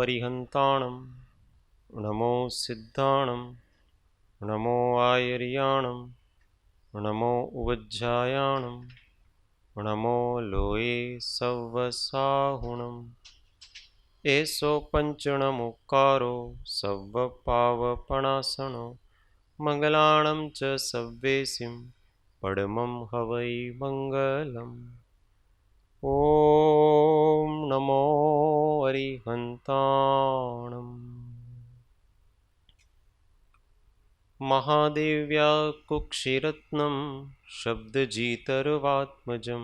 अरिहन्ताणं नमो सिद्धाणं नमो आयर्याणं नमो उवज्जायाणं नमो लोये सव्वसाहुणम् एषो पञ्चणमुक्कारो सव्वपावपणासनो मङ्गलाणं च सव्वेसिं परमं हवै मङ्गलम् ॐ नमो अरिहन्ताणम् महादेव्या कुक्षिरत्नं शब्दजितर्वात्मजं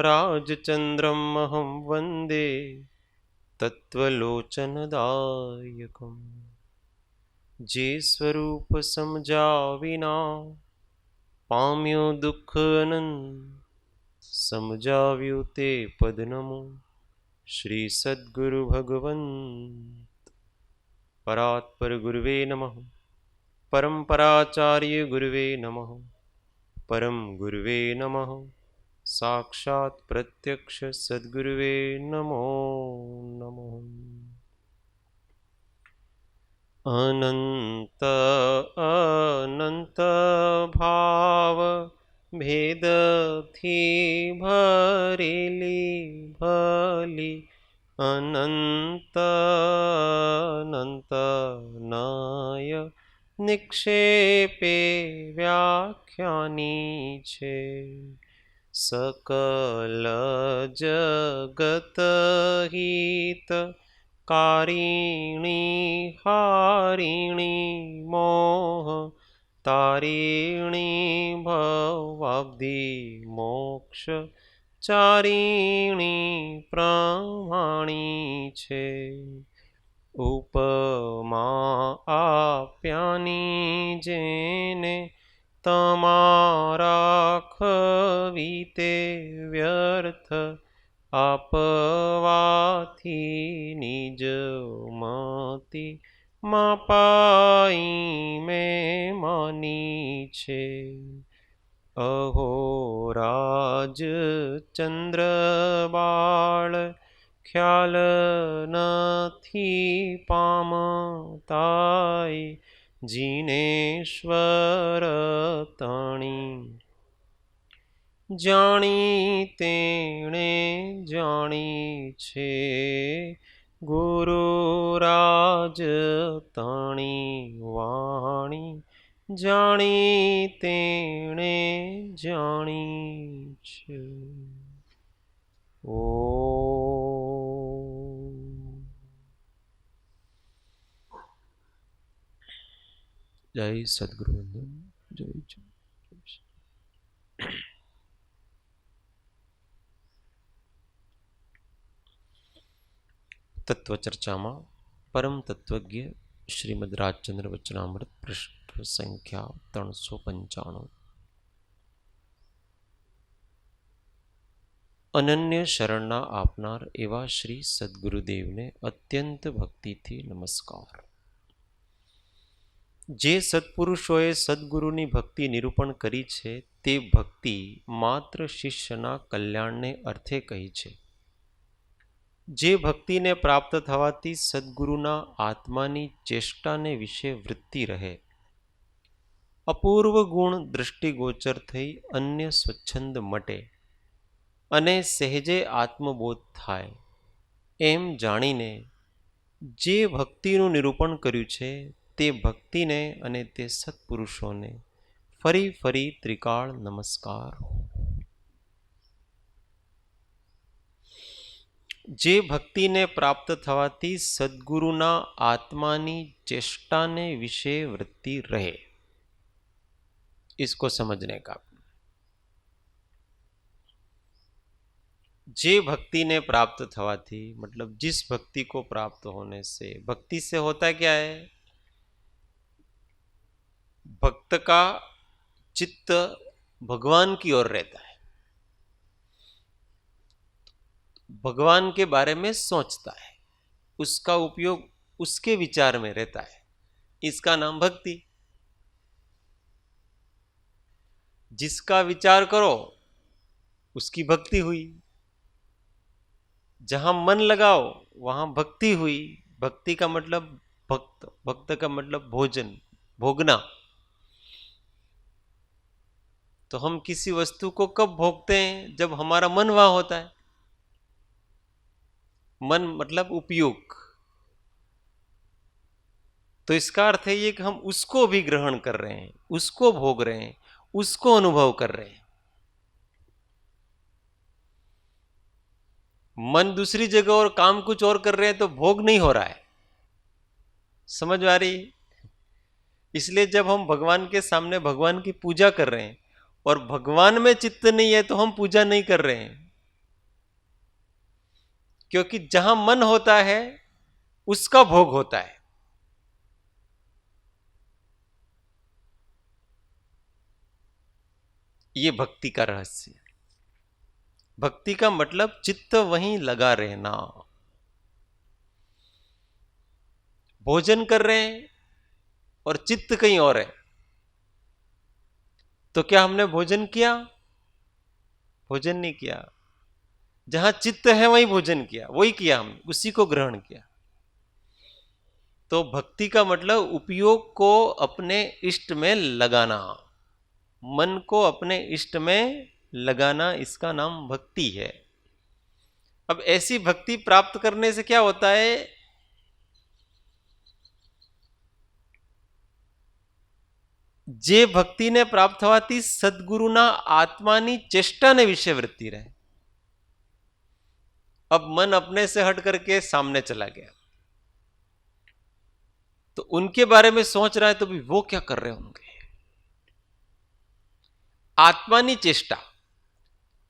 राजचन्द्रम् अहं वन्दे तत्त्वलोचनदायकम् जे स्वरूप समझा विना पाम्यो दुःख अनंत समझाव्યું તે પદ નમો શ્રી સદ્ગુરુ ભગવંત પરાત્પર ગુરુવે નમઃ પરંપરાચાર્ય ગુરુવે નમઃ પરમ ગુરુવે નમઃ સાક્ષાત પ્રત્યક્ષ સદ્ગુરુવે નમો નમઃ અનંત અનંત ભાવ ભેદથી ભરેલી ભલી અનંત અનંત નય નિક્ષેપે વ્યાખ્યાની છે સકલ જગત હિત કારિણી હારિણી મોહ તારિણી ભવાબ્ધિ મોક્ષ ચારિણી પ્રમાણી છે ઉપમા આપ્યાની જેને તમારા ખવીતે વ્યર્થ આપવાથી નિજ મતિ માપાઈ મેં માની છે અહો રાજ ચંદ્ર બાળ ખ્યાલ નથી પામતાય જીનેશ્વર તણી જાણી તેણે જાણી છે ગુરુરાજ તણી વાણી જાણી તેણે જાણી છે ઓ જય સદગુરુ વંદન જય જય તત્વચર્ચામાં પરમ તત્વજ્ઞ શ્રીમદ રાજચંદ્ર વચનામૃત પૃષ્ઠ સંખ્યા 395 અનન્ય શરણના આપનાર એવા શ્રી સદગુરુદેવને અત્યંત ભક્તિથી નમસ્કાર. જે સત્પુરુષોએ સદગુરુની ભક્તિ નિરૂપણ કરી છે તે ભક્તિ માત્ર શિષ્યના કલ્યાણને અર્થે કહી છે. જે ભક્તિને પ્રાપ્ત થવાથી સદગુરુના આત્માની ચેષ્ટાને વિશે વૃત્તિ રહે, અપૂર્વ ગુણ દૃષ્ટિગોચર થઈ અન્ય સ્વચ્છંદ મટે અને સહેજે આત્મબોધ થાય, એમ જાણીને જે ભક્તિનું નિરૂપણ કર્યું છે તે ભક્તિને અને તે સત્પુરુષોને ફરી ફરી ત્રિકાળ નમસ્કાર. જે ભક્તિને પ્રાપ્ત થવાથી સદગુરુના આત્માની चेष्टाने विषय वृत्ति रहे, इसको समझने का. जे भक्ति ने प्राप्त थवाथी मतलब जिस भक्ति को प्राप्त होने से, भक्ति से होता क्या है, भक्त का चित्त भगवान की ओर रहता है, भगवान के बारे में सोचता है, उसका उपयोग उसके विचार में रहता है, इसका नाम भक्ति. जिसका विचार करो उसकी भक्ति हुई. जहां मन लगाओ वहां भक्ति हुई। भक्ति का मतलब भक्त, भक्त का मतलब भोजन, भोगना। तो हम किसी वस्तु को कब भोगते हैं? जब हमारा मन वहां होता है। मन मतलब उपयोग। तो इसका अर्थ है ये कि हम उसको भी ग्रहण कर रहे हैं, उसको भोग रहे हैं, उसको अनुभव कर रहे हैं। मन दूसरी जगह और काम कुछ और कर रहे हैं तो भोग नहीं हो रहा है। समझ आ रही? इसलिए जब हम भगवान के सामने भगवान की पूजा कर रहे हैं और भगवान में चित्त नहीं है तो हम पूजा नहीं कर रहे हैं। क्योंकि जहां मन होता है उसका भोग होता है। ये भक्ति का रहस्य है। भक्ति का मतलब चित्त वहीं लगा रहना। भोजन कर रहे हैं और चित्त कहीं और है, तो क्या हमने भोजन किया? भोजन नहीं किया। जहां चित्त है वहीं भोजन किया, वही किया, हमने उसी को ग्रहण किया। तो भक्ति का मतलब उपयोग को अपने इष्ट में लगाना, मन को अपने इष्ट में लगाना, इसका नाम भक्ति है। अब ऐसी भक्ति प्राप्त करने से क्या होता है? जे भक्ति ने प्राप्त થવાથી સદગુરુના આત્માની ચેષ્ટાને વિશે વૃત્તિ રહે। अब मन अपने से हट करके सामने चला गया तो उनके बारे में सोच रहा है तो भी वो क्या कर रहे होंगे। आत्मानी चेष्टा,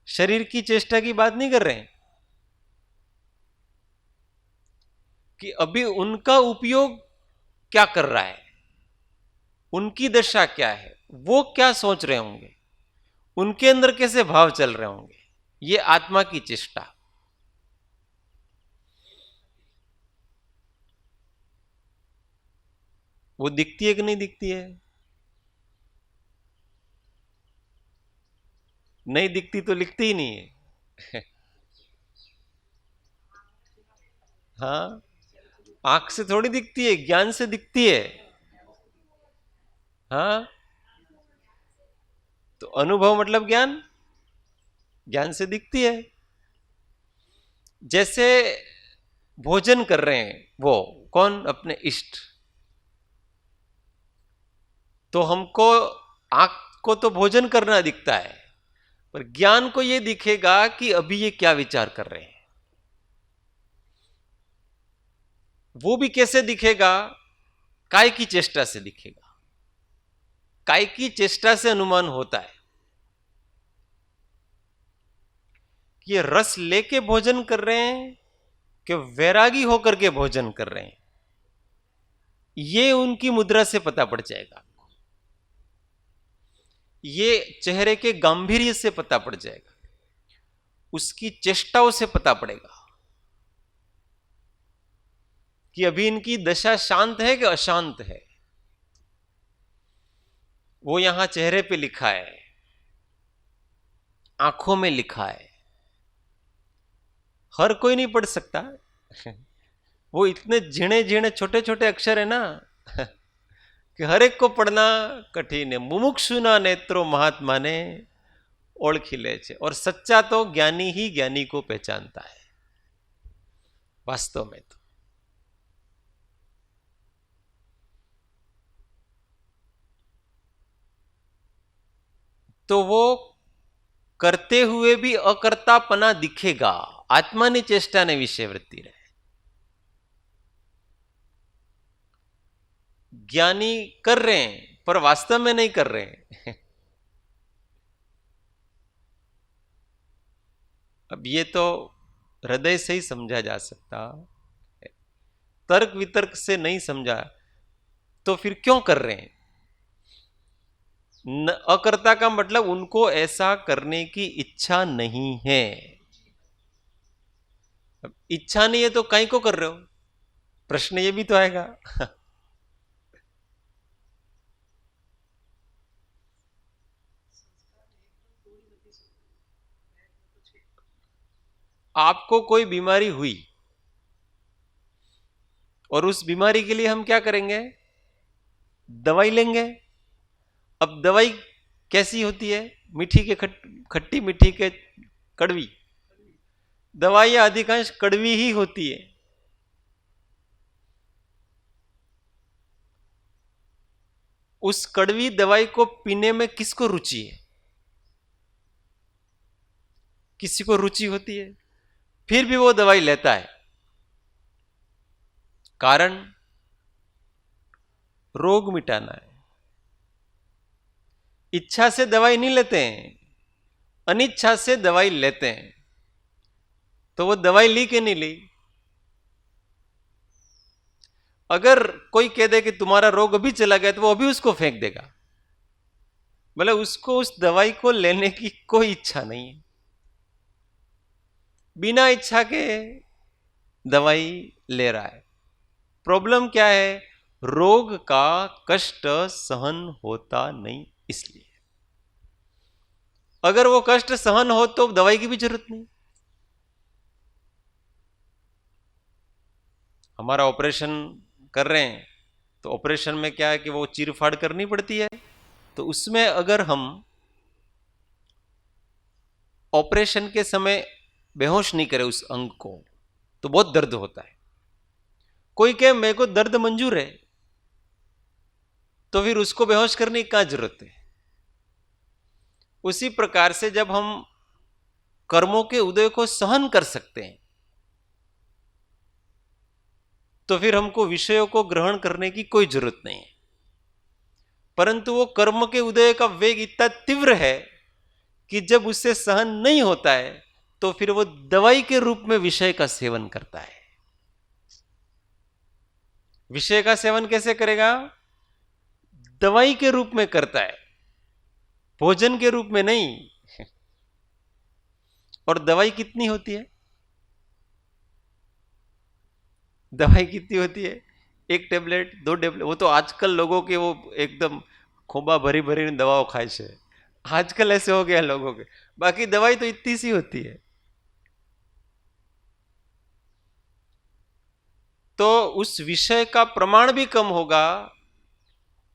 शरीर की चेष्टा की बात नहीं कर रहे हैं कि अभी उनका उपयोग क्या कर रहा है, उनकी दशा क्या है, वो क्या सोच रहे होंगे, उनके अंदर कैसे भाव चल रहे होंगे। ये आत्मा की चेष्टा। वो दिखती है कि नहीं दिखती है? नहीं दिखती तो लिखती ही नहीं है। हाँ, आंख से थोड़ी दिखती है, ज्ञान से दिखती है। हाँ, तो अनुभव मतलब ज्ञान, ज्ञान से दिखती है। जैसे भोजन कर रहे हैं वो कौन? अपने इष्ट। तो हमको आंख को तो भोजन करना दिखता है, पर ज्ञान को यह दिखेगा कि अभी ये क्या विचार कर रहे हैं। वो भी कैसे दिखेगा? काय की चेष्टा से दिखेगा। काय की चेष्टा से अनुमान होता है कि ये रस लेके भोजन कर रहे हैं कि वैरागी होकर के भोजन कर रहे हैं। ये उनकी मुद्रा से पता पड़ जाएगा, ये चेहरे के गांभीर्य से पता पड़ जाएगा, उसकी चेष्टाओं से पता पड़ेगा कि अभी इनकी दशा शांत है कि अशांत है। वो यहां चेहरे पे लिखा है, आंखों में लिखा है। हर कोई नहीं पढ़ सकता। वो इतने झिणे झिणे छोटे छोटे अक्षर है ना कि हर एक को पढ़ना कठिन है। मुमुक्षुना नेत्रो महात्मा ने ओळखी ले छे। और सच्चा तो ज्ञानी ही ज्ञानी को पहचानता है वास्तव में। तो वो करते हुए भी अकर्तापना दिखेगा, आत्मानी चेष्टा ने विषय वृत्ति रहे। ज्ञानी कर रहे हैं पर वास्तव में नहीं कर रहे हैं। अब ये तो हृदय से ही समझा जा सकता है, तर्क वितर्क से नहीं समझा तो फिर क्यों कर रहे हैं? अकर्ता का मतलब उनको ऐसा करने की इच्छा नहीं है। अब इच्छा नहीं है तो काहे को कर रहे हो? प्रश्न ये भी तो आएगा। आपको कोई बीमारी हुई और उस बीमारी के लिए हम क्या करेंगे? दवाई लेंगे। अब दवाई कैसी होती है? मीठी के खट्टी, मीठी के कड़वी। दवाइयां अधिकांश कड़वी ही होती है। उस कड़वी दवाई को पीने में किसको रुचि है? किसी को रुचि होती है, फिर भी वो दवाई लेता है। कारण रोग मिटाना है। इच्छा से दवाई नहीं लेते हैं, अनिच्छा से दवाई लेते हैं। तो वो दवाई ली कि नहीं ली? अगर कोई कह दे कि तुम्हारा रोग अभी चला गया, तो वो अभी उसको फेंक देगा। बोले उसको उस दवाई को लेने की कोई इच्छा नहीं है। बिना इच्छा के दवाई ले रहा है। प्रॉब्लम क्या है? रोग का कष्ट सहन होता नहीं, इसलिए। अगर वो कष्ट सहन हो तो दवाई की भी जरूरत नहीं। हमारा ऑपरेशन कर रहे हैं तो ऑपरेशन में क्या है कि वो चीरफाड़ करनी पड़ती है। तो उसमें अगर हम ऑपरेशन के समय बेहोश नहीं करें उस अंग को, तो बहुत दर्द होता है। कोई कहे मेरे को दर्द मंजूर है, तो फिर उसको बेहोश करने की क्या जरूरत है? उसी प्रकार से जब हम कर्मों के उदय को सहन कर सकते हैं, तो फिर हमको विषयों को ग्रहण करने की कोई जरूरत नहीं है। परंतु वो कर्म के उदय का वेग इतना तीव्र है कि जब उससे सहन नहीं होता है, तो फिर वो दवाई के रूप में विषय का सेवन करता है। विषय का सेवन कैसे करेगा? दवाई के रूप में करता है, भोजन के रूप में नहीं। और दवाई कितनी होती है? दवाई कितनी होती है? 1 टेबलेट, 2 टेबलेट। वो तो आजकल लोगों के वो एकदम खोबा भरी भरी दवाओं खाए से, आजकल ऐसे हो गया लोगों के। बाकी दवाई तो इतनी सी होती है। तो उस विषय का प्रमाण भी कम होगा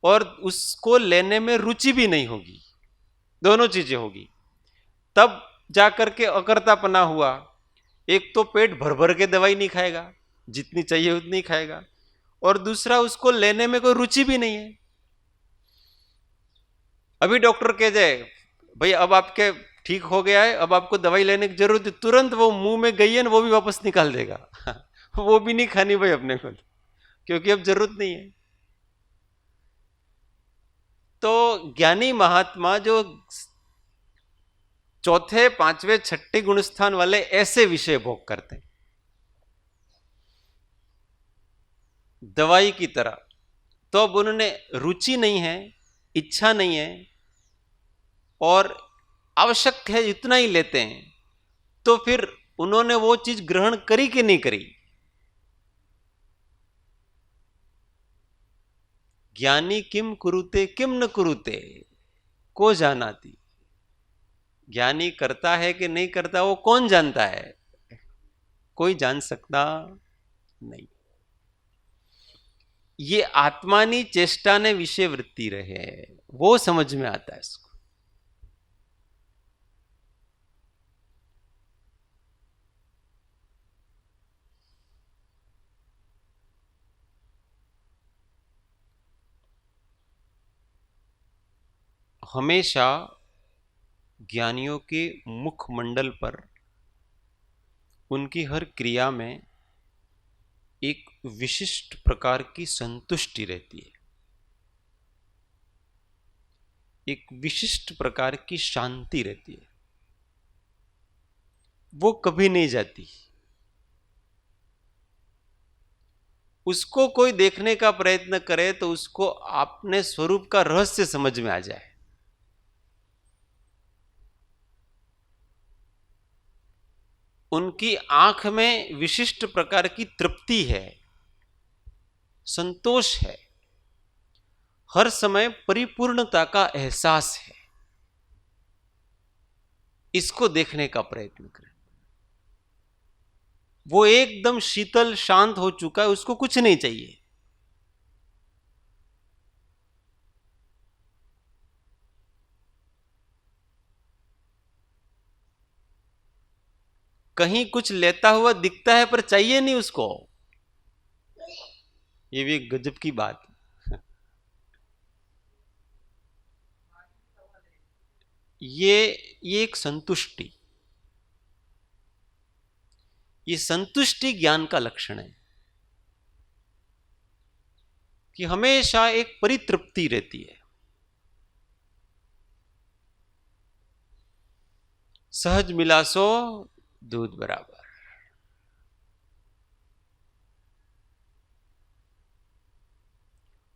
और उसको लेने में रुचि भी नहीं होगी। दोनों चीजें होगी, तब जाकर के अकर्तापना हुआ। एक तो पेट भर भर के दवाई नहीं खाएगा, जितनी चाहिए उतनी खाएगा, और दूसरा उसको लेने में कोई रुचि भी नहीं है। अभी डॉक्टर कह जाए भाई अब आपके ठीक हो गया है, अब आपको दवाई लेने की जरूरत है, तुरंत वो मुंह में गई है ना, वो भी वापस निकाल देगा। वो भी नहीं खानी भाई अपने को, क्योंकि अब जरूरत नहीं है। तो ज्ञानी महात्मा जो चौथे, पांचवे, छठे गुणस्थान वाले ऐसे विषय भोग करते हैं दवाई की तरह, तो अब उन्होंने रुचि नहीं है, इच्छा नहीं है, और आवश्यक है इतना ही लेते हैं, तो फिर उन्होंने वो चीज ग्रहण करी कि नहीं करी? ज्ञानी किम कुरुते किम न कुरुते को जानाति। ज्ञानी करता है कि नहीं करता वो कौन जानता है? कोई जान सकता नहीं। ये आत्मानी चेष्टा ने विषय वृत्ति रहे, वो समझ में आता है इसको। हमेशा ज्ञानियों के मुखमंडल पर, उनकी हर क्रिया में एक विशिष्ट प्रकार की संतुष्टि रहती है, एक विशिष्ट प्रकार की शांति रहती है, वो कभी नहीं जाती। उसको कोई देखने का प्रयत्न करे तो उसको अपने स्वरूप का रहस्य समझ में आ जाए। उनकी आंख में विशिष्ट प्रकार की तृप्ति है, संतोष है, हर समय परिपूर्णता का एहसास है। इसको देखने का प्रयत्न करें। वो एकदम शीतल शांत हो चुका है, उसको कुछ नहीं चाहिए। कहीं कुछ लेता हुआ दिखता है पर चाहिए नहीं उसको। ये भी एक गजब की बात है। ये एक संतुष्टि, ये संतुष्टि ज्ञान का लक्षण है कि हमेशा एक परितृप्ति रहती है। सहज मिला सो दूध बराबर।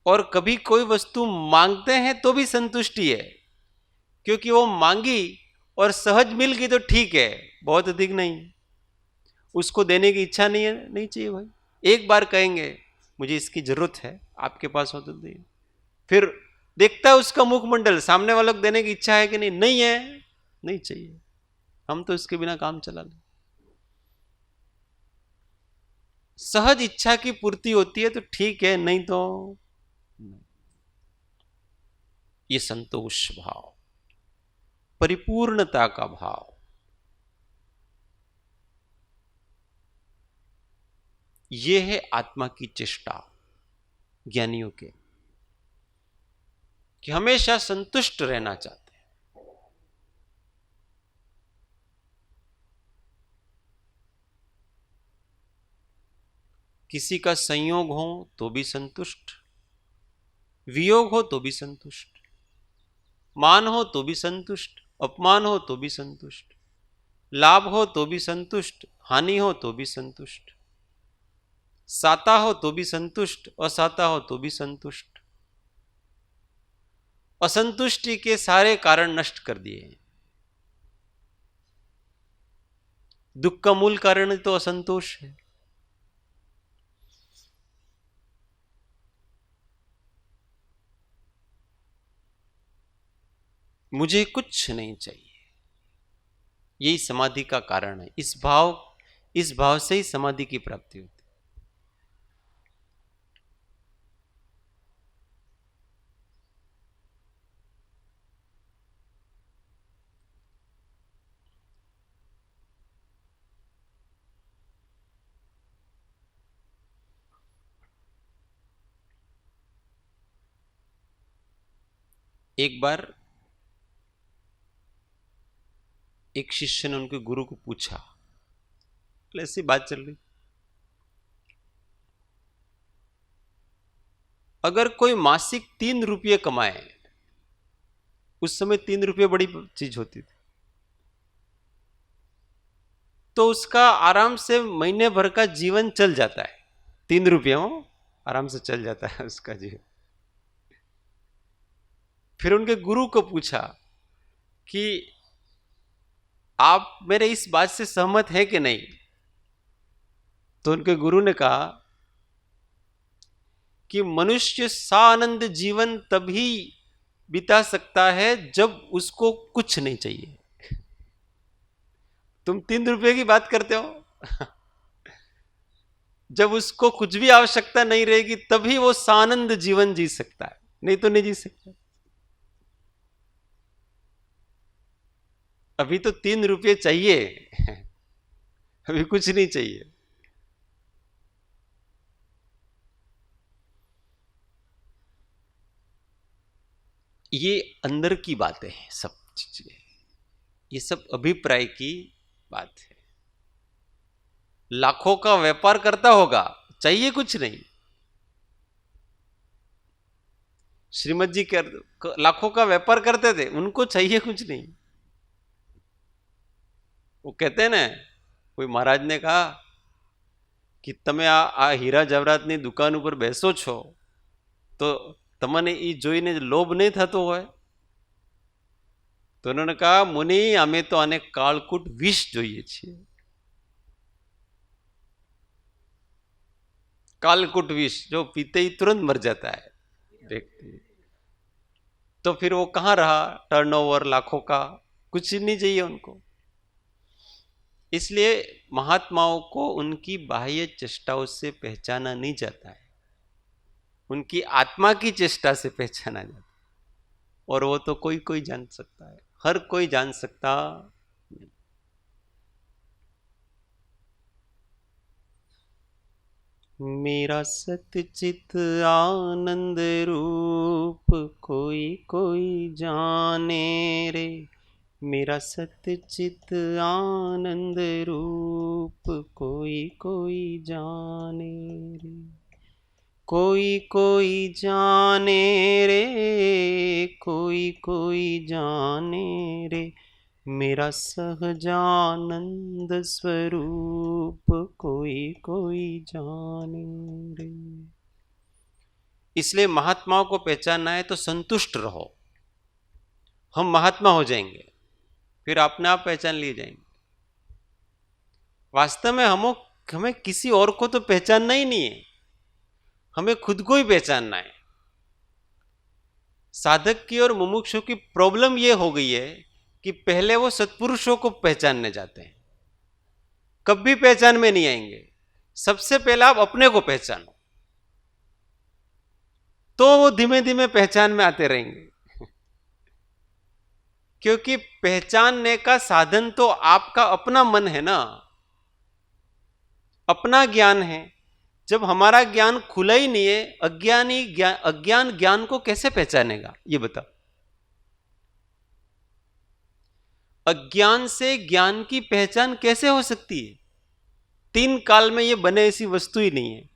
और कभी कोई वस्तु मांगते हैं तो भी संतुष्टि है, क्योंकि वो मांगी और सहज मिल गई तो ठीक है, बहुत अधिक नहीं। उसको देने की इच्छा नहीं है, नहीं चाहिए भाई। एक बार कहेंगे मुझे इसकी जरूरत है, आपके पास हो तो दे। फिर देखता है उसका मुखमंडल, सामने वालों को देने की इच्छा है कि नहीं, नहीं है, नहीं चाहिए, हम तो इसके बिना काम चला लें। सहज इच्छा की पूर्ति होती है तो ठीक है, नहीं तो नहीं। ये संतोष भाव, परिपूर्णता का भाव, ये है आत्मा की चेष्टा ज्ञानियों के, कि हमेशा संतुष्ट रहना चाहते हैं। किसी का संयोग हो तो भी संतुष्ट, वियोग हो तो भी संतुष्ट, मान हो तो भी संतुष्ट, अपमान हो तो भी संतुष्ट, लाभ हो तो भी संतुष्ट, हानि हो तो भी संतुष्ट, साता हो तो भी संतुष्ट, असाता हो तो भी संतुष्ट। असंतुष्टि के सारे कारण नष्ट कर दिए। दुख का मूल कारण तो असंतोष है। मुझे कुछ नहीं चाहिए, यही समाधि का कारण है। इस भाव से ही समाधि की प्राप्ति होती है। एक बार एक शिष्य ने उनके गुरु को पूछा, ऐसी बात चल रही, अगर कोई मासिक 3 रुपये कमाए, उस समय 3 रुपये बड़ी चीज होती थी, तो उसका आराम से महीने भर का जीवन चल जाता है। 3 रुपये आराम से चल जाता है उसका जीवन। फिर उनके गुरु को पूछा कि आप मेरे इस बात से सहमत है कि नहीं। तो उनके गुरु ने कहा कि मनुष्य सानंद जीवन तभी बिता सकता है जब उसको कुछ नहीं चाहिए। तुम 3 रुपये की बात करते हो जब उसको कुछ भी आवश्यकता नहीं रहेगी तभी वो सानंद जीवन जी सकता है, नहीं तो नहीं जी सकता। अभी तो 3 रुपये चाहिए अभी कुछ नहीं चाहिए। ये अंदर की बातें हैं सब चीजें, ये सब अभिप्राय की बात है। लाखों का व्यापार करता होगा, चाहिए कुछ नहीं। श्रीमद जी लाखों का व्यापार करते थे, उनको चाहिए कुछ नहीं। वो कहते हैं ना, कोई महाराज ने कहा कि તમે આ હીરા જવરાતની દુકાન ઉપર બેસો છો તો તમને એ જોઈને લોભ નહીં થતો હોય? તો उन्होंने कहा, मुनि અમે તો આને કાળકૂટ વિષ જોઈએ છીએ। कालकुट विष जो पीते ही तुरंत मर जाता है व्यक्ति, तो फिर वो कहां रहा टर्नओवर लाखों का? कुछ नहीं चाहिए उनको। इसलिए महात्माओं को उनकी बाह्य चेष्टाओं से पहचाना नहीं जाता है, उनकी आत्मा की चेष्टा से पहचाना जाता है। और वो तो कोई कोई जान सकता है, हर कोई जान सकता नहीं। मेरा सतचित आनंद रूप कोई कोई जाने रे, मेरा सतचित आनंद रूप कोई कोई जाने रे, कोई कोई जाने रे, कोई कोई जाने रे, मेरा सहजानंद स्वरूप कोई कोई जाने रे। इसलिए महात्माओं को पहचानना है तो संतुष्ट रहो, हम महात्मा हो जाएंगे, फिर अपने आप पहचान लिए जाएंगे। वास्तव में हमें किसी और को तो पहचानना ही नहीं है, हमें खुद को ही पहचानना है। साधक की और मुमुक्षु की प्रॉब्लम यह हो गई है कि पहले वो सत्पुरुषों को पहचानने जाते हैं, कभी पहचान में नहीं आएंगे। सबसे पहला आप अपने को पहचानो, तो वो धीमे धीमे पहचान में आते रहेंगे। क्योंकि पहचानने का साधन तो आपका अपना मन है ना, अपना ज्ञान है। जब हमारा ज्ञान खुला ही नहीं है, अज्ञान ज्ञान को कैसे पहचानेगा ये बताओ। अज्ञान से ज्ञान की पहचान कैसे हो सकती है? तीन काल में ये बने ऐसी वस्तु ही नहीं है।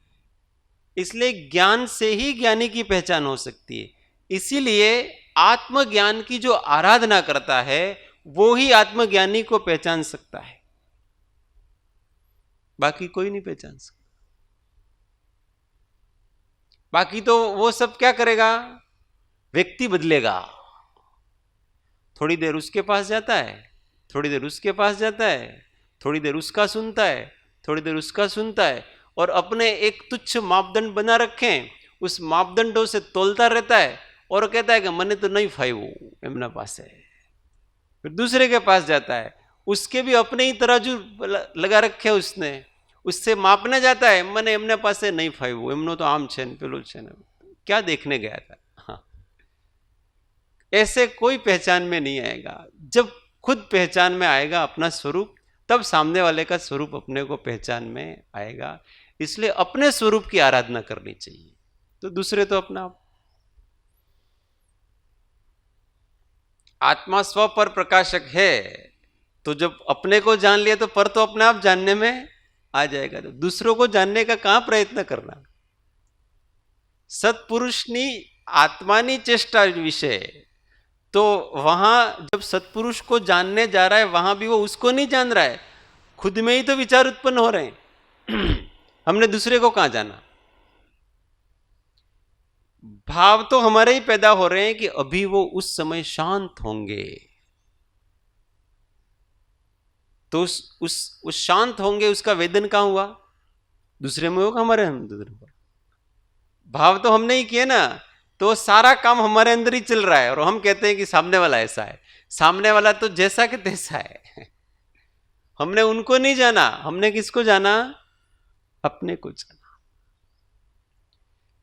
इसलिए ज्ञान से ही ज्ञानी की पहचान हो सकती है। इसीलिए आत्मज्ञान की जो आराधना करता है वो ही आत्मज्ञानी को पहचान सकता है, बाकी कोई नहीं पहचान सकता। बाकी तो वो सब क्या करेगा, व्यक्ति बदलेगा, थोड़ी देर उसके पास जाता है, थोड़ी देर उसके पास जाता है, थोड़ी देर उसका सुनता है, थोड़ी देर उसका सुनता है, और अपने एक तुच्छ मापदंड बना रखें, उस मापदंडों से तोलता रहता है और कहता है कि मैंने तो नहीं फाई वो एमना पास है। फिर दूसरे के पास जाता है, उसके भी अपने ही तराजू लगा रखे उसने, उससे मापने जाता है, मैंने एमने पास नहीं फाई वो एमनो तो आम छे पेलो छे, क्या देखने गया था। हाँ, ऐसे कोई पहचान में नहीं आएगा। जब खुद पहचान में आएगा अपना स्वरूप, तब सामने वाले का स्वरूप अपने को पहचान में आएगा। इसलिए अपने स्वरूप की आराधना करनी चाहिए, तो दूसरे तो अपना आप। आत्मा स्व पर प्रकाशक है, तो जब अपने को जान लिया तो पर तो अपने आप जानने में आ जाएगा। तो दूसरों को जानने का कहां प्रयत्न करना। सत्पुरुषनी आत्मानी चेष्टा विषय, तो वहां जब सत्पुरुष को जानने जा रहा है वहां भी वो उसको नहीं जान रहा है, खुद में ही तो विचार उत्पन्न हो रहे हैं। हमने दूसरे को कहां जाना। भाव तो हमारे ही पैदा हो रहे हैं कि अभी वो उस समय शांत होंगे, तो उस शांत होंगे उसका वेदन कहां हुआ, दूसरे में होगा, हमारे अंदर हुआ। भाव तो हमने ही किए ना, तो सारा काम हमारे अंदर ही चल रहा है और हम कहते हैं कि सामने वाला ऐसा है। सामने वाला तो जैसा कि तैसा है। हमने उनको नहीं जाना, हमने किसको जाना, अपने को जाना।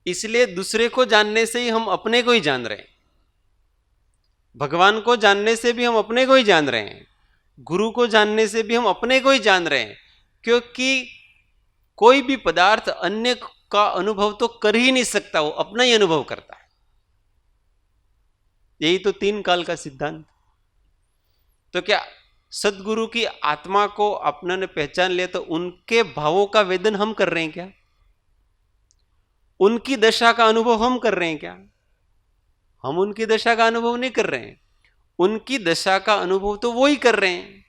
इसलिए दूसरे को जानने से ही हम अपने को ही जान रहे हैं, भगवान को जानने से भी हम अपने को ही जान रहे हैं, गुरु को जानने से भी हम अपने को ही जान रहे हैं। क्योंकि कोई भी पदार्थ अन्य का अनुभव तो कर ही नहीं सकता, वो अपना ही अनुभव करता है। यही तो तीन काल का सिद्धांत। तो क्या सदगुरु की आत्मा को अपने ने पहचान लिया तो उनके भावों का वेदन हम कर रहे हैं क्या, उनकी दशा का अनुभव हम कर रहे हैं क्या? हम उनकी दशा का अनुभव नहीं कर रहे हैं, उनकी दशा का अनुभव तो वो ही कर रहे हैं।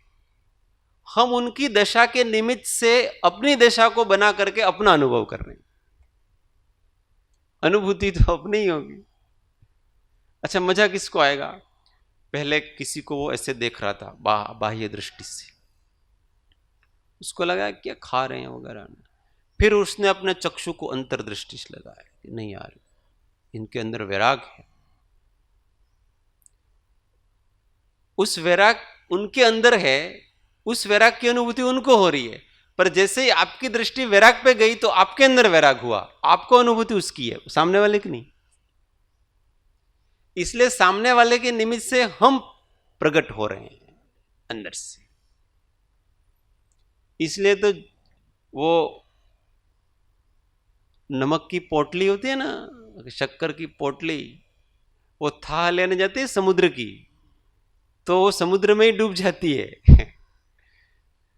हम उनकी दशा के निमित्त से अपनी दशा को बना करके अपना अनुभव कर रहे हैं। अनुभूति तो अपनी ही होगी। अच्छा, मजा किसको आएगा? पहले किसी को वो ऐसे देख रहा था बाह्य दृष्टि से, उसको लगा क्या खा रहे हैं वगैरह, फिर उसने अपने चक्षु को अंतर्दृष्टि से लगाया कि नहीं यार, इनके अंदर वैराग है। उस वैराग उनके अंदर है, उस वैराग की अनुभूति उनको हो रही है, पर जैसे ही आपकी दृष्टि वैराग पे गई तो आपके अंदर वैराग हुआ, आपको अनुभूति उसकी है, सामने वाले की नहीं। इसलिए सामने वाले के निमित्त से हम प्रकट हो रहे हैं अंदर से। इसलिए तो वो नमक की पोटली होती है ना, शक्कर की पोटली, वो था लेने जाती है समुद्र की, तो वो समुद्र में ही डूब जाती है।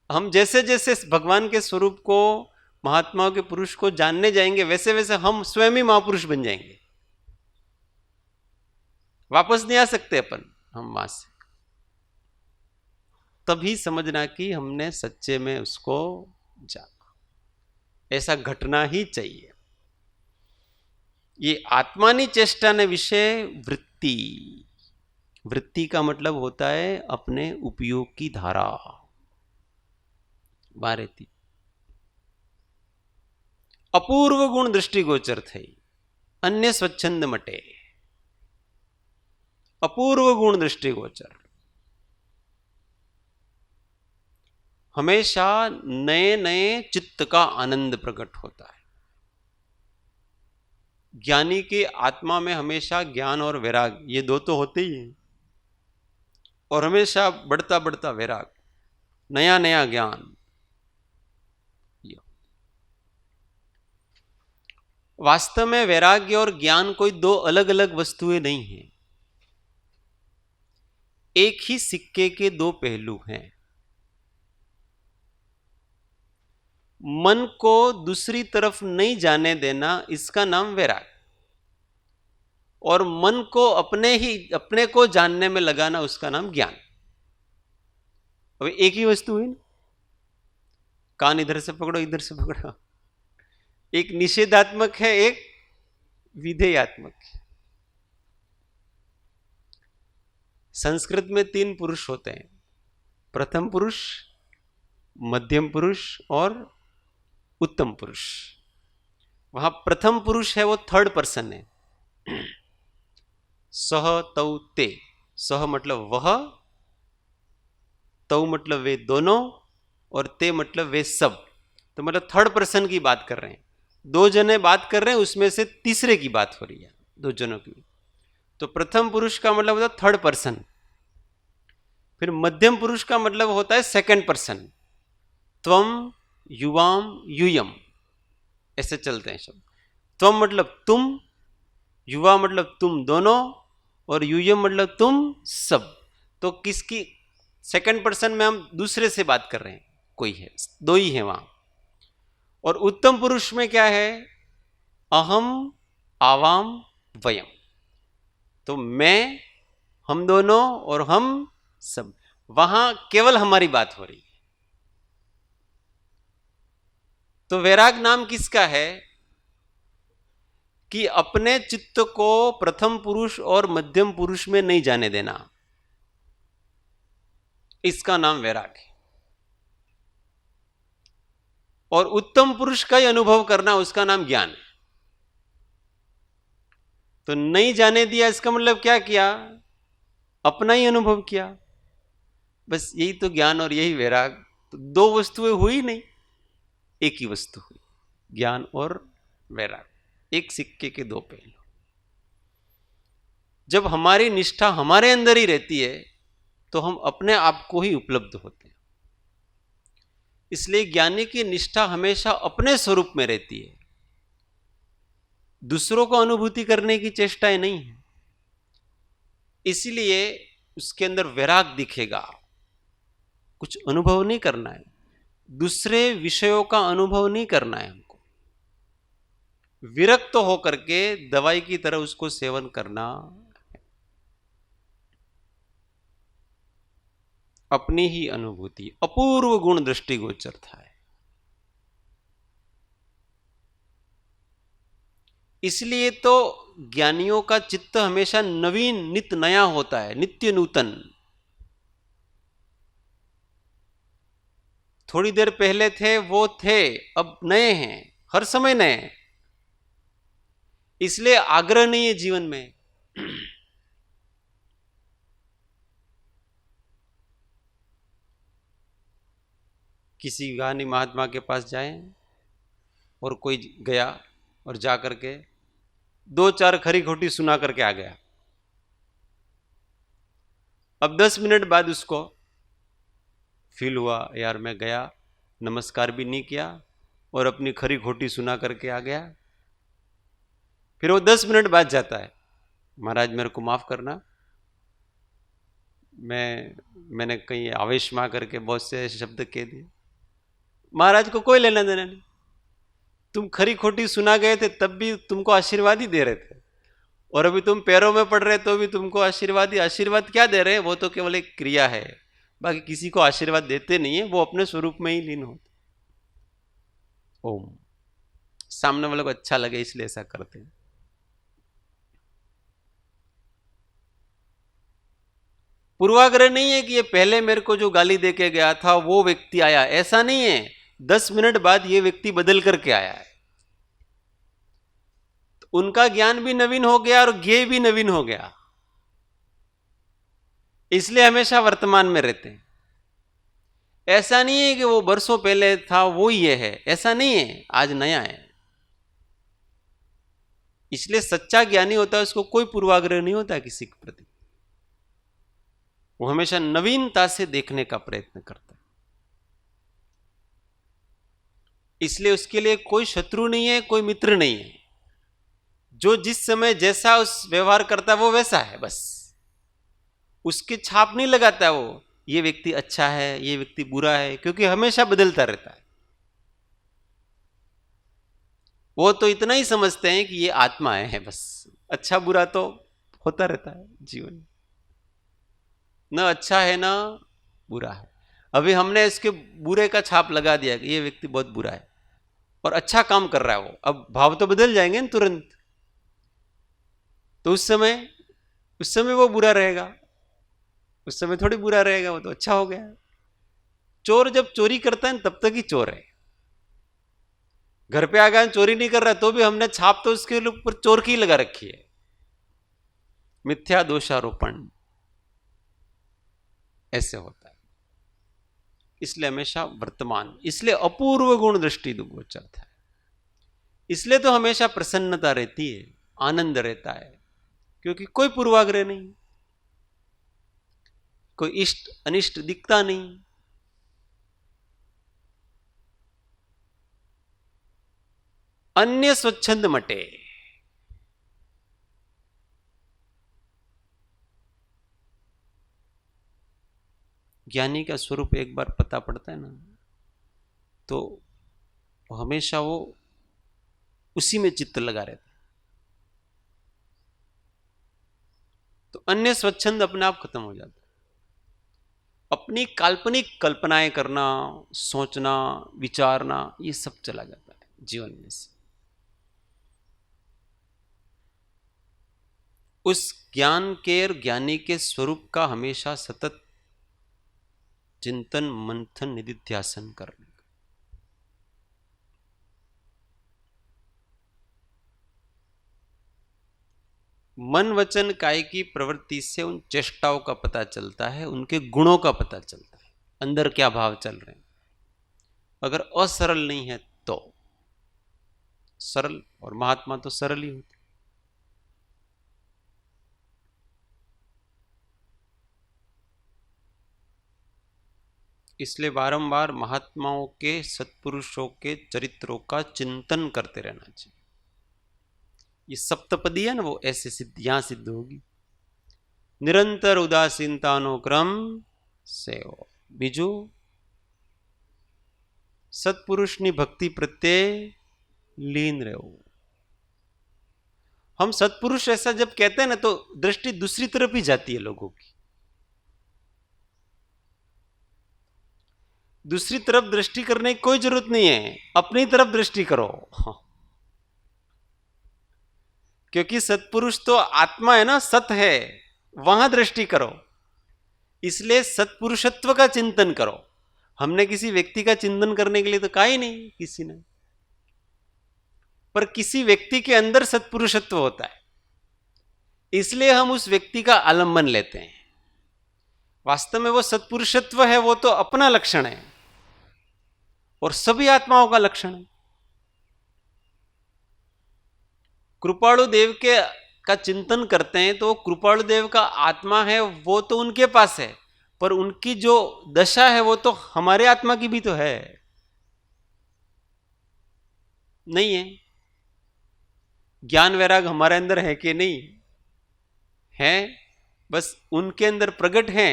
हम जैसे जैसे भगवान के स्वरूप को, महात्माओं के पुरुष को जानने जाएंगे, वैसे वैसे हम स्वयं ही महापुरुष बन जाएंगे। वापस नहीं आ सकते अपन हम वहां से। तभी समझना कि हमने सच्चे में उसको जाना, ऐसा घटना ही चाहिए। ये आत्मानी चेष्टा ने विषय वृत्ति, वृत्ति का मतलब होता है अपने उपयोग की धारा, वारेती अपूर्व गुण दृष्टिगोचर थे, अन्य स्वच्छंद मटे, अपूर्व गुण दृष्टिगोचर। हमेशा नए नए चित्त का आनंद प्रकट होता है। ज्ञानी की आत्मा में हमेशा ज्ञान और वैराग, ये दो तो होते ही हैं, और हमेशा बढ़ता बढ़ता वैराग, नया नया ज्ञान। वास्तव में वैराग्य और ज्ञान कोई दो अलग अलग वस्तुएं नहीं हैं, एक ही सिक्के के दो पहलू हैं। मन को दूसरी तरफ नहीं जाने देना, इसका नाम वैराग, और मन को अपने को जानने में लगाना, उसका नाम ज्ञान। अब एक ही वस्तु है ना, कान इधर से पकड़ो, इधर से पकड़ो, एक निषेधात्मक है, एक विधेयात्मक है। संस्कृत में 3 पुरुष होते हैं, प्रथम पुरुष, मध्यम पुरुष और उत्तम पुरुष। वहां प्रथम पुरुष है वो थर्ड पर्सन है। सह तौ ते, सह मतलब वह, तौ मतलब वे दोनों, और ते मतलब वे सब। तो मतलब थर्ड पर्सन की बात कर रहे हैं, 2 जने बात कर रहे हैं, उसमें से तीसरे की बात हो रही है, 2 जनों की। तो प्रथम पुरुष का मतलब होता है थर्ड पर्सन। फिर मध्यम पुरुष का मतलब होता है सेकंड पर्सन, त्वम युवाम यूयम, ऐसे चलते हैं शब्द। त्वम मतलब तुम, युवा मतलब तुम दोनों, और यूयम मतलब तुम सब। तो किसकी सेकंड पर्सन में हम दूसरे से बात कर रहे हैं, कोई है, 2 ही है वहां। और उत्तम पुरुष में क्या है, अहम आवाम वयम, तो मैं, हम दोनों और हम सब, वहां केवल हमारी बात हो रही है। तो वैराग नाम किसका है कि अपने चित्त को प्रथम पुरुष और मध्यम पुरुष में नहीं जाने देना, इसका नाम वैराग है। और उत्तम पुरुष का ही अनुभव करना, उसका नाम ज्ञान है। तो नहीं जाने दिया, इसका मतलब क्या किया, अपना ही अनुभव किया, बस यही तो ज्ञान और यही वैराग। तो 2 वस्तुएं हुई नहीं, एक ही वस्तु हुई, ज्ञान और वैराग, एक सिक्के के 2 पहलू। जब हमारी निष्ठा हमारे अंदर ही रहती है तो हम अपने आप को ही उपलब्ध होते हैं। इसलिए ज्ञानी की निष्ठा हमेशा अपने स्वरूप में रहती है, दूसरों को अनुभूति करने की चेष्टाएं नहीं है। इसलिए उसके अंदर वैराग दिखेगा, कुछ अनुभव नहीं करना है, दूसरे विषयों का अनुभव नहीं करना है हमको, विरक्त होकर के दवाई की तरह उसको सेवन करना, अपनी ही अनुभूति, अपूर्व गुण दृष्टिगोचर था। इसलिए तो ज्ञानियों का चित्त हमेशा नवीन, नित्य नया होता है, नित्य नूतन। थोड़ी देर पहले थे वो थे, अब नए हैं, हर समय नए हैं। इसलिए आग्रह नहीं है जीवन में। किसी ज्ञानी महात्मा के पास जाएं और कोई गया और जा करके 2-4 खरी खोटी सुना करके आ गया। अब 10 मिनट बाद उसको फील हुआ, यार मैं गया, नमस्कार भी नहीं किया और अपनी खरी खोटी सुना करके आ गया। फिर वो 10 मिनट बाद जाता है, महाराज मेरे को माफ करना, मैंने कहीं आवेश में करके बहुत से शब्द कह दिए। महाराज को कोई लेना देना नहीं, तुम खरी खोटी सुना गए थे तब भी तुमको आशीर्वाद ही दे रहे थे, और अभी तुम पैरों में पड़ रहे तो भी तुमको आशीर्वाद क्या दे रहे हैं, वो तो केवल एक क्रिया है, बाकी किसी को आशीर्वाद देते नहीं है, वो अपने स्वरूप में ही लीन होते। ओम। सामने वाले को अच्छा लगे इसलिए ऐसा करते हैं। पूर्वाग्रह नहीं है कि ये पहले मेरे को जो गाली देके गया था वो व्यक्ति आया, ऐसा नहीं है। 10 मिनट बाद ये व्यक्ति बदल करके आया है, तो उनका ज्ञान भी नवीन हो गया और ज्ञेय भी नवीन हो गया, इसलिए हमेशा वर्तमान में रहते हैं। ऐसा नहीं है कि वो बरसों पहले था वो ये है, ऐसा नहीं है, आज नया है। इसलिए सच्चा ज्ञानी होता है, उसको कोई पूर्वाग्रह नहीं होता किसी के प्रति, वो हमेशा नवीनता से देखने का प्रयत्न करता है। इसलिए उसके लिए कोई शत्रु नहीं है, कोई मित्र नहीं है। जो जिस समय जैसा उस व्यवहार करता है वो वैसा है, बस उसकी छाप नहीं लगाता वो, ये व्यक्ति अच्छा है, ये व्यक्ति बुरा है, क्योंकि हमेशा बदलता रहता है। वो तो इतना ही समझते हैं कि ये आत्मा है, बस अच्छा बुरा तो होता रहता है जीवन, न अच्छा है ना बुरा है। अभी हमने इसके बुरे का छाप लगा दिया कि ये व्यक्ति बहुत बुरा है, और अच्छा काम कर रहा है वो, अब भाव तो बदल जाएंगे ना तुरंत, तो उस समय वो बुरा रहेगा, उस समय थोड़ी बुरा रहेगा, वो तो अच्छा हो गया। चोर जब चोरी करता है तब तक ही चोर है, घर पे आ गया चोरी नहीं कर रहा तो भी हमने छाप तो उसके ऊपर चोर की लगा रखी है, मिथ्या दोषारोपण ऐसे होता है। इसलिए हमेशा वर्तमान, इसलिए अपूर्व गुण दृष्टि गोचर है, इसलिए तो हमेशा प्रसन्नता रहती है, आनंद रहता है, क्योंकि कोई पूर्वाग्रह नहीं, कोई इष्ट अनिष्ट दिखता नहीं। अन्य स्वच्छंद मटे, ज्ञानी का स्वरूप एक बार पता पड़ता है ना, तो हमेशा वो उसी में चित्त लगा रहता है, तो अन्य स्वच्छंद अपने आप खत्म हो जाता है। अपनी काल्पनिक कल्पनाएं करना, सोचना, विचारना, ये सब चला जाता है जीवन में से। उस ज्ञान के और ज्ञानी के स्वरूप का हमेशा सतत चिंतन, मंथन, निधिध्यासन करने का। मन वचन काय की प्रवृत्ति से उन चेष्टाओं का पता चलता है, उनके गुणों का पता चलता है, अंदर क्या भाव चल रहे हैं। अगर असरल नहीं है तो सरल, और महात्मा तो सरल ही होते। इसलिए बारंबार महात्माओं के, सत्पुरुषों के चरित्रों का चिंतन करते रहना चाहिए। ये सप्तपदी है ना, वो ऐसे यहां सिद्ध होगी। निरंतर उदासीनतानो क्रम से बीजू सत्पुरुषनी भक्ति प्रत्यय लीन रहो। हम सत्पुरुष ऐसा जब कहते हैं ना, तो दृष्टि दूसरी तरफ ही जाती है लोगों की, दूसरी तरफ दृष्टि करने की कोई जरूरत नहीं है, अपनी तरफ दृष्टि करो। क्योंकि सत्पुरुष तो आत्मा है ना, सत है, वहां दृष्टि करो। इसलिए सत्पुरुषत्व का चिंतन करो। हमने किसी व्यक्ति का चिंतन करने के लिए तो कहा ही नहीं किसी ने, पर किसी व्यक्ति के अंदर सत्पुरुषत्व होता है, इसलिए हम उस व्यक्ति का आलंबन लेते हैं। वास्तव में वो सत्पुरुषत्व है, वो तो अपना लक्षण है, और सभी आत्माओं का लक्षण है। कृपाणु देव का चिंतन करते हैं तो कृपाणु देव का आत्मा है वो तो उनके पास है, पर उनकी जो दशा है वो तो हमारे आत्मा की भी तो है, नहीं है? ज्ञान वैराग हमारे अंदर है कि नहीं है? बस उनके अंदर प्रकट है,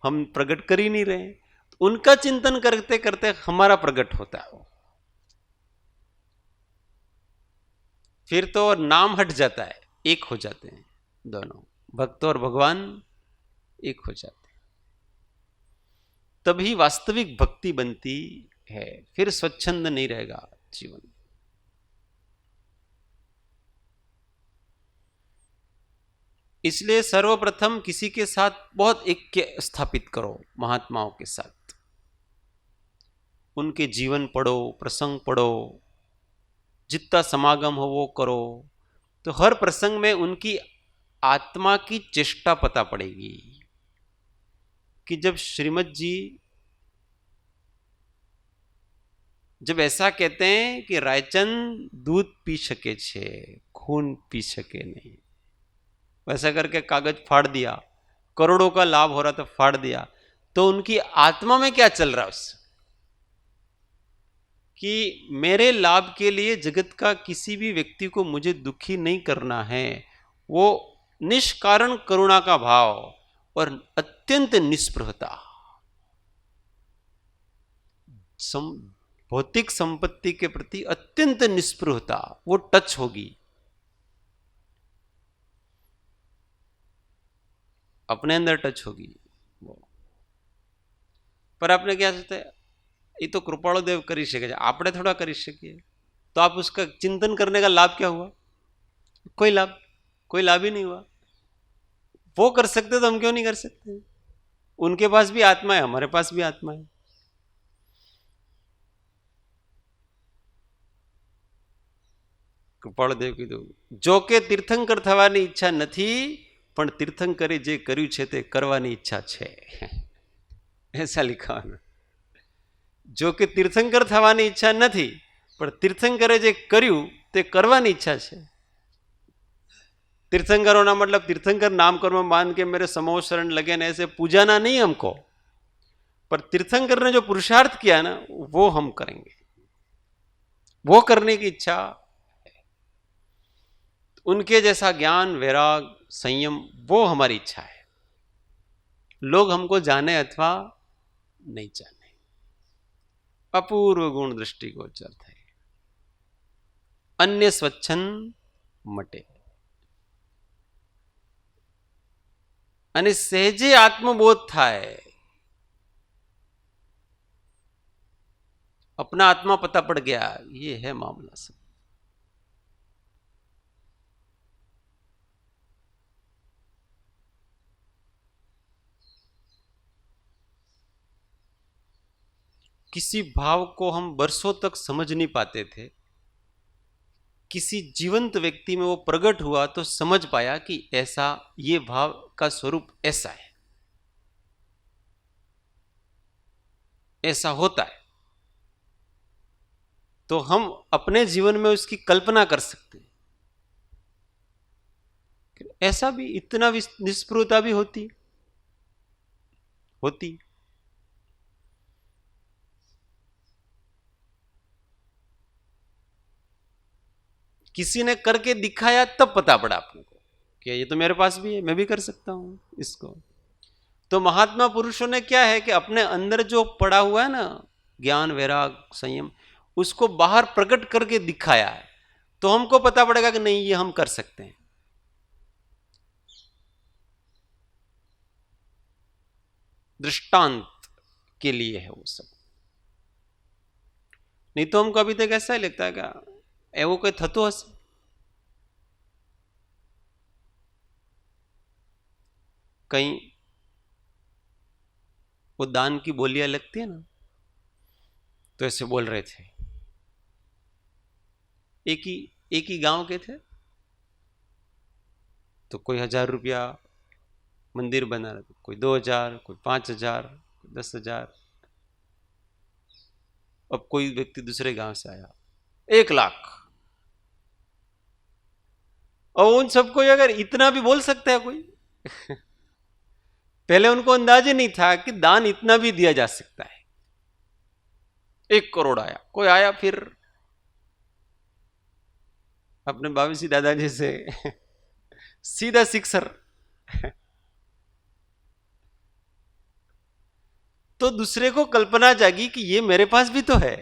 हम प्रकट कर ही नहीं रहे। उनका चिंतन करते करते हमारा प्रकट होता है, फिर तो नाम हट जाता है, एक हो जाते हैं दोनों, भक्त और भगवान एक हो जाते हैं, तभी वास्तविक भक्ति बनती है। फिर स्वच्छंद नहीं रहेगा जीवन। इसलिए सर्वप्रथम किसी के साथ बहुत ऐक्य स्थापित करो, महात्माओं के साथ उनके जीवन पढ़ो, प्रसंग पढ़ो, जितना समागम हो वो करो, तो हर प्रसंग में उनकी आत्मा की चेष्टा पता पड़ेगी कि जब श्रीमद जी जब ऐसा कहते हैं कि रायचंद दूध पी सके छे, खून पी सके नहीं, वैसा करके कागज फाड़ दिया, करोड़ों का लाभ हो रहा था, फाड़ दिया, तो उनकी आत्मा में क्या चल रहा है उससे कि मेरे लाभ के लिए जगत का किसी भी व्यक्ति को मुझे दुखी नहीं करना है। वो निष्कारण करुणा का भाव और अत्यंत निस्पृहता, भौतिक संपत्ति के प्रति अत्यंत निस्पृहता, वो टच होगी। अपने अंदर टच होगी वो। पर आपने क्या सोचते हैं, ये तो कृपाणु देव करी શકે છે, આપણે थोड़ा કરી શકીએ, तो आप उसका चिंतन करने का लाभ क्या हुआ? कोई लाभ ही नहीं हुआ। वो कर सकते तो हम क्यों नहीं कर सकते? उनके पास भी आत्मा है, हमारे पास भी आत्मा है। कृपाणु देव कीधुं जो के तीर्थंकर थवानी ઈચ્છા નથી, પણ तीर्थंकरे जे कर्યું છે તે કરવાની ઈચ્છा છે, ऐसा लिखा है। जो के तीर्थंकर थवानी ઈચ્છा નથી, પણ तीर्थंकरे जे कर्યું તે કરવાની ઈચ્છा છે। तीर्थंकरों ना मतलब तीर्थंकर नाम कर्म मान के मेरे समूह शरण लगे न, ऐसे पूजाना नहीं हमको, पर तीर्थंकर ने जो पुरुषार्थ किया ना वो हम करेंगे, वो करने की इच्छा। उनके जैसा ज्ञान, वैराग, संयम, वो हमारी इच्छा है। लोग हमको जाने अथवा नहीं जाने, अपूर्व गुण दृष्टि गोचर थे, अन्य स्वच्छंद मटे। અને સહેજે આત્મબોધ થાય, अपना आत्मा पता पड़ गया, ये है मामला सब। किसी भाव को हम वर्षों तक समझ नहीं पाते थे, किसी जीवंत व्यक्ति में वो प्रकट हुआ तो समझ पाया कि ऐसा, ये भाव का स्वरूप ऐसा है, ऐसा होता है, तो हम अपने जीवन में उसकी कल्पना कर सकते हैं। ऐसा भी, इतना निष्पृहता भी होती। किसी ने करके दिखाया तब पता पड़ा अपने को कि ये तो मेरे पास भी है, मैं भी कर सकता हूं इसको। तो महात्मा पुरुषों ने क्या है कि अपने अंदर जो पड़ा हुआ है ना, ज्ञान, वैराग, संयम, उसको बाहर प्रकट करके दिखाया है, तो हमको पता पड़ेगा कि नहीं, ये हम कर सकते हैं। दृष्टांत के लिए है वो सब, नहीं तो हमको अभी तक ऐसा ही लगता है क्या एवं कोई थतो हसे। कहीं वो दान की बोलियां लगती है ना, तो ऐसे बोल रहे थे, एक ही गांव के थे, तो कोई 1000 रुपया मंदिर बना रहा था, कोई 2000, कोई 5000, कोई 10,000, अब कोई व्यक्ति दूसरे गांव से आया, 1,00,000। और उन सबको अगर इतना भी बोल सकता है कोई पहले उनको अंदाज ही नहीं था कि दान इतना भी दिया जा सकता है। 1 करोड़ आया, कोई आया फिर अपने बाबूजी दादाजी से सीधा सिक्सर तो दूसरे को कल्पना जागी कि ये मेरे पास भी तो है,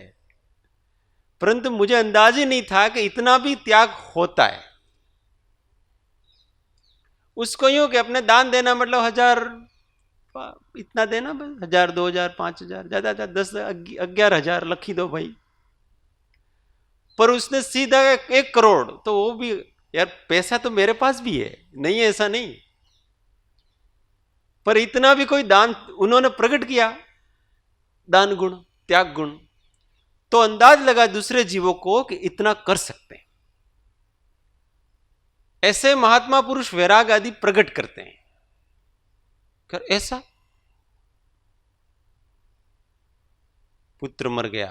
परंतु मुझे अंदाज ही नहीं था कि इतना भी त्याग होता है। उसको यूं कि अपने दान देना मतलब 1,000 इतना देना, बस 1,000, 2,000, 5,000, ज्यादा ज्यादा 10, 11,000 लखी दो भाई। पर उसने सीधा 1 करोड़, तो वो भी यार पैसा तो मेरे पास भी है, नहीं है ऐसा नहीं, पर इतना भी कोई दान उन्होंने प्रकट किया, दान गुण, त्याग गुण, तो अंदाज लगा दूसरे जीवों को कि इतना कर सकते हैं। ऐसे महात्मा पुरुष वैराग आदि प्रकट करते हैं। कर ऐसा पुत्र मर गया,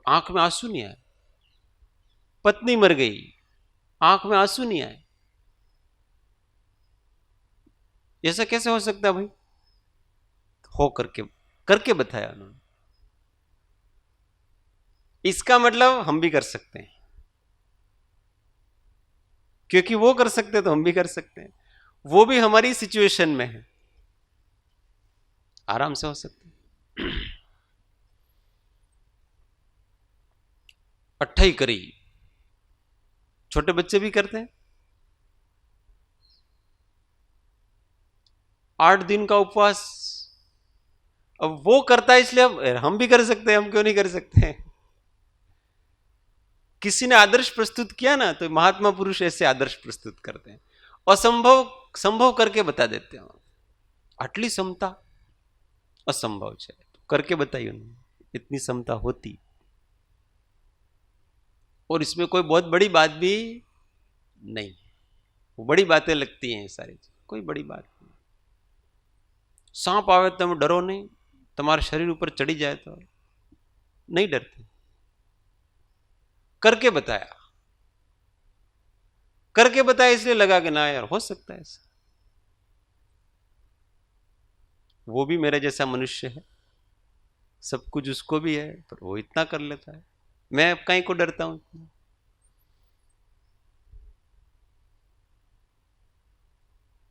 आंख में आंसू नहीं आए, पत्नी मर गई, आंख में आंसू नहीं आए, ऐसा कैसे हो सकता है भाई? हो करके बताया उन्होंने। इसका मतलब हम भी कर सकते हैं, क्योंकि वो कर सकते तो हम भी कर सकते हैं। वो भी हमारी सिचुएशन में है, आराम से हो सकते हैं। अट्ठाई करी, छोटे बच्चे भी करते हैं। 8 दिन का उपवास, अब वो करता है इसलिए हम भी कर सकते हैं, हम क्यों नहीं कर सकते हैं? किसी ने आदर्श प्रस्तुत किया ना, तो महात्मा पुरुष ऐसे आदर्श प्रस्तुत करते हैं, असंभव संभव करके बता देते हैं। आटली समता असंभव है, करके बताई उन्होंने, इतनी समता होती। और इसमें कोई बहुत बड़ी बात भी नहीं, वो बड़ी बातें लगती हैं सारी, कोई बड़ी बात नहीं। सांप आवे तो तुम डरो नहीं, तुम्हारे शरीर ऊपर चढ़ी जाए तो नहीं डरते। करके बताया इसलिए लगा कि ना यार हो सकता है ऐसा, वो भी मेरे जैसा मनुष्य है, सब कुछ उसको भी है, पर वो इतना कर लेता है, मैं कहीं को डरता हूं।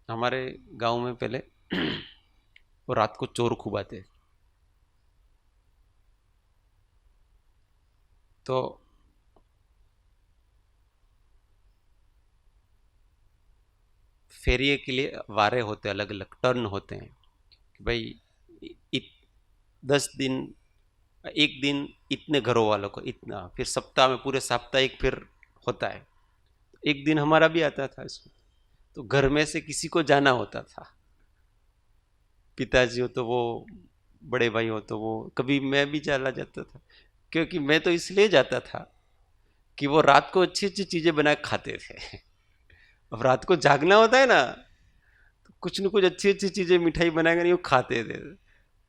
हमारे गांव में पहले वो रात को चोर खूब आते, तो फेरिये के लिए वारे होते, अलग अलग टर्न होते हैं कि भाई 10 दिन, एक दिन इतने घरों वालों को इतना, फिर सप्ताह में पूरे साप्ताहिक फिर होता है। एक दिन हमारा भी आता था इसमें, तो घर में से किसी को जाना होता था, पिताजी हो तो वो, बड़े भाई हो तो वो, कभी मैं भी चला जाता था, क्योंकि मैं तो इसलिए जाता था कि वो रात को अच्छी अच्छी चीजें बना के खाते थे। अब रात को जागना होता है ना, तो कुछ न कुछ अच्छी अच्छी चीजें मिठाई बनाकर नहीं वो खाते थे,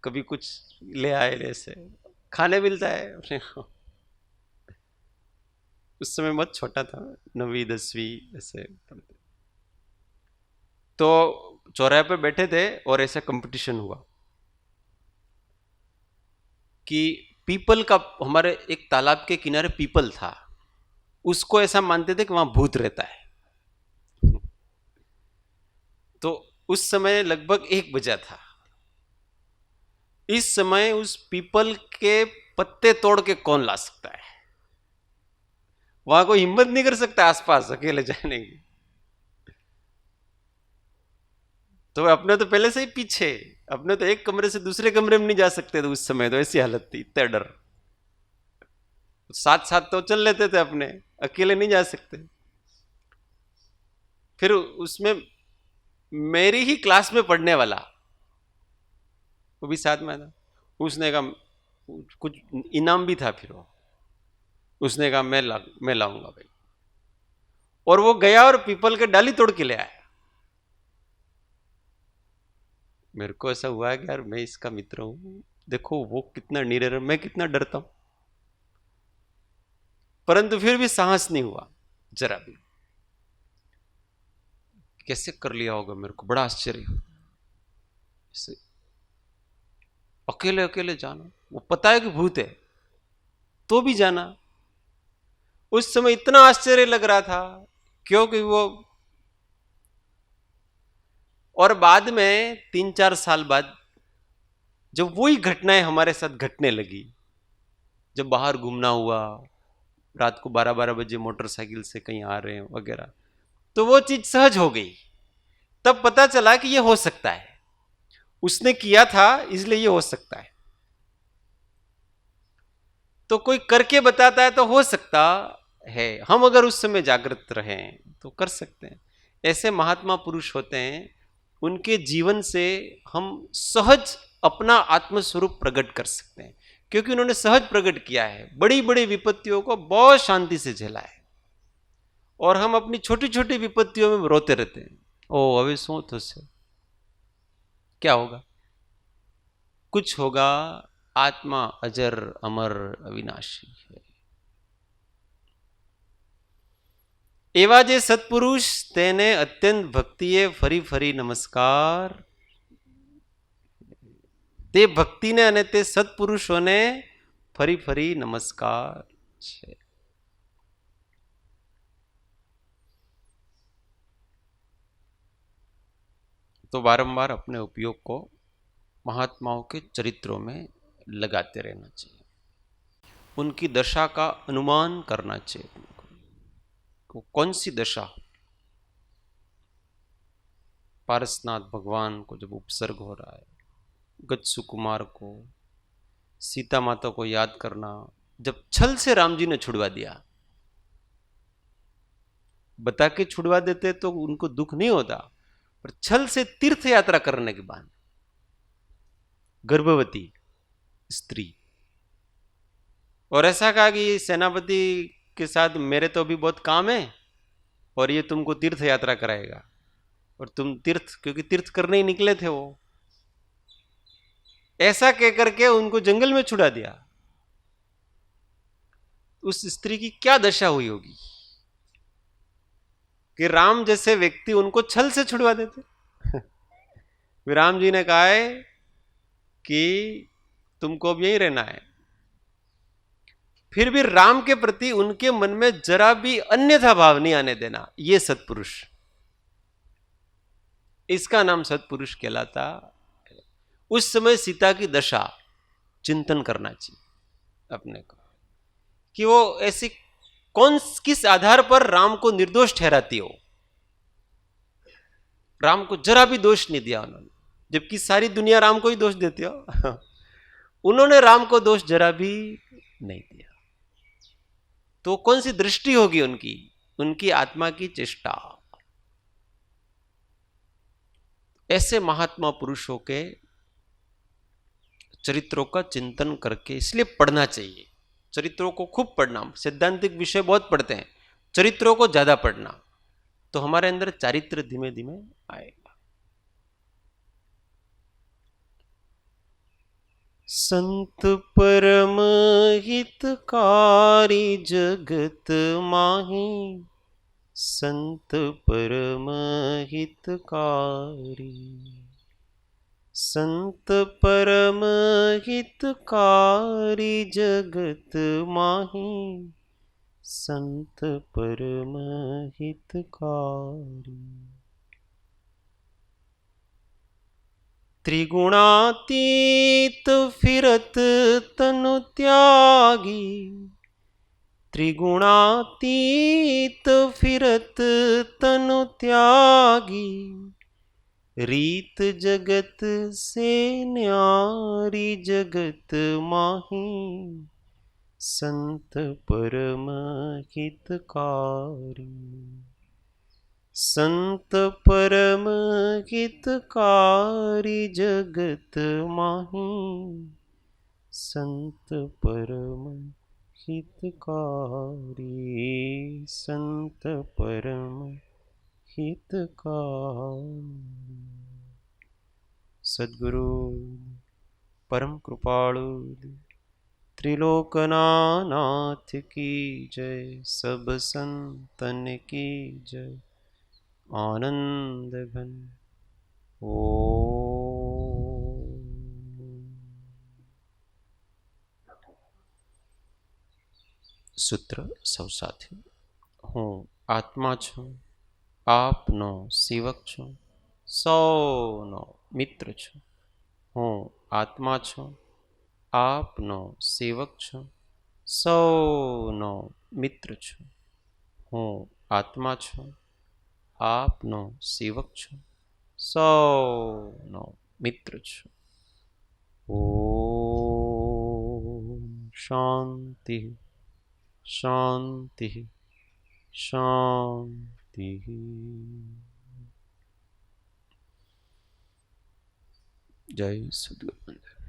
कभी कुछ ले आए, ऐसे खाने मिलता है अपने को। उस समय बहुत छोटा था, 9वीं 10वीं ऐसे पढ़ते, तो चौराहे पे बैठे थे और ऐसा कंपटीशन हुआ कि पीपल का, हमारे एक तालाब के किनारे पीपल था, उसको ऐसा मानते थे कि वहां भूत रहता है। तो उस समय लगभग 1 बजा था। इस समय उस पीपल के पत्ते तोड़ के कौन ला सकता है? वहां कोई हिम्मत नहीं कर सकता आसपास अकेले जाने की, तो अपने तो पहले से ही पीछे, अपने तो एक कमरे से दूसरे कमरे में नहीं जा सकते थे उस समय, तो ऐसी हालत थी, इतना डर। साथ साथ तो चल लेते थे अपने, अकेले नहीं जा सकते। फिर उसमें मेरी ही क्लास में पढ़ने वाला, वो भी साथ में था, उसने कहा कुछ इनाम भी था, फिर वो उसने कहा मैं लाऊंगा भाई, और वो गया और पीपल के डाली तोड़ के ले आया। मेरे को ऐसा हुआ कि यार मैं इसका मित्र हूं, देखो वो कितना निडर, मैं कितना डरता हूं, परंतु फिर भी साहस नहीं हुआ जरा भी। कैसे कर लिया होगा, मेरे को बड़ा आश्चर्य। ऐसे अकेले अकेले जाना, वो पता है कि भूत है तो भी जाना। उस समय इतना आश्चर्य लग रहा था, क्योंकि वो, और बाद में 3-4 साल बाद जब वही घटनाएं हमारे साथ घटने लगी, जब बाहर घूमना हुआ, रात को 12-12 बजे मोटरसाइकिल से कहीं आ रहे हैं वगैरह, तो वो चीज सहज हो गई। तब पता चला कि ये हो सकता है, उसने किया था इसलिए ये हो सकता है। तो कोई करके बताता है तो हो सकता है, हम अगर उस समय जागृत रहें तो कर सकते हैं। ऐसे महात्मा पुरुष होते हैं, उनके जीवन से हम सहज अपना आत्मस्वरूप प्रकट कर सकते हैं, क्योंकि उन्होंने सहज प्रकट किया है, बड़ी बड़ी विपत्तियों को बहुत शांति से झेला है। और हम अपनी छोटी छोटी विपत्तियों में रोते रहते हैं, ओ अभी सो तो से क्या होगा, कुछ होगा, आत्मा अजर अमर अविनाशी है। एवा जे सत्पुरुष तेने अत्यंत भक्तिए फरी फरी नमस्कार। તે ભક્તિને અને તે સત્પુરુષોને ફરી ફરી નમસ્કાર છે। तो बारंबार अपने उपयोग को महात्माओं के चरित्रों में लगाते रहना चाहिए, उनकी दशा का अनुमान करना चाहिए को कौन सी दशा। पारसनाथ भगवान को जब उपसर्ग हो रहा है, गज सुकुमार को, सीता माता को याद करना, जब छल से राम जी ने छुड़वा दिया, बता के छुड़वा देते तो उनको दुख नहीं होता, पर छल से तीर्थ यात्रा करने के बाद गर्भवती स्त्री, और ऐसा कहा कि सेनापति के साथ मेरे तो अभी बहुत काम है और ये तुमको तीर्थ यात्रा कराएगा, और तुम तीर्थ, क्योंकि तीर्थ करने ही निकले थे वो, ऐसा कहकर के उनको जंगल में छुड़ा दिया। उस स्त्री की क्या दशा हुई होगी कि राम जैसे व्यक्ति उनको छल से छुड़वा देते। राम जी ने कहा है कि तुमको अब यहीं रहना है, फिर भी राम के प्रति उनके मन में जरा भी अन्यथा भाव नहीं आने देना, ये सत्पुरुष, इसका नाम सत्पुरुष कहलाता। उस समय सीता की दशा चिंतन करना चाहिए अपने को, कि वो ऐसी कौन किस आधार पर राम को निर्दोष ठहराती हो। राम को जरा भी दोष नहीं दिया उन्होंने, जबकि सारी दुनिया राम को ही दोष देती हो। उन्होंने राम को दोष जरा भी नहीं दिया। तो कौन सी दृष्टि होगी उनकी, उनकी आत्मा की चेष्टा। ऐसे महात्मा पुरुषों के चरित्रों का चिंतन करके, इसलिए पढ़ना चाहिए, चरित्रों को खूब पढ़ना। सैद्धांतिक विषय बहुत पढ़ते हैं, चरित्रों को ज्यादा पढ़ना, तो हमारे अंदर चारित्र धीमे धीमे आएगा। संत परम हितकारी जगत माही, संत परम हितकारी, संत परम हितकारी जगत माही, संत परम हितकारी। त्रिगुणातीत फिरत तनु त्यागी, त्रिगुणातीत फिरत तनु त्यागी, रीत जगत से न्यारी जगत माही, संत परम हितकारी, संत परम हितकारी जगत माही, संत परम हितकारी, संत परम हितकारी। सद्गुरु परम कृपालु त्रिलोकनाथ की जय, सब संतन की जय। आनंद घन ओ સૂત્ર સૌ સાથે. હું આત્મા છું, આપનો સેવક છું, સૌનો મિત્ર છું. હું આત્મા છું, આપનો સેવક છું, સૌનો મિત્ર છું. હું આત્મા છું, આપનો સેવક છું, સૌનો મિત્ર છું. ઓમ શાંતિ શાંતિ શાંતિ. જય સદગુરુ.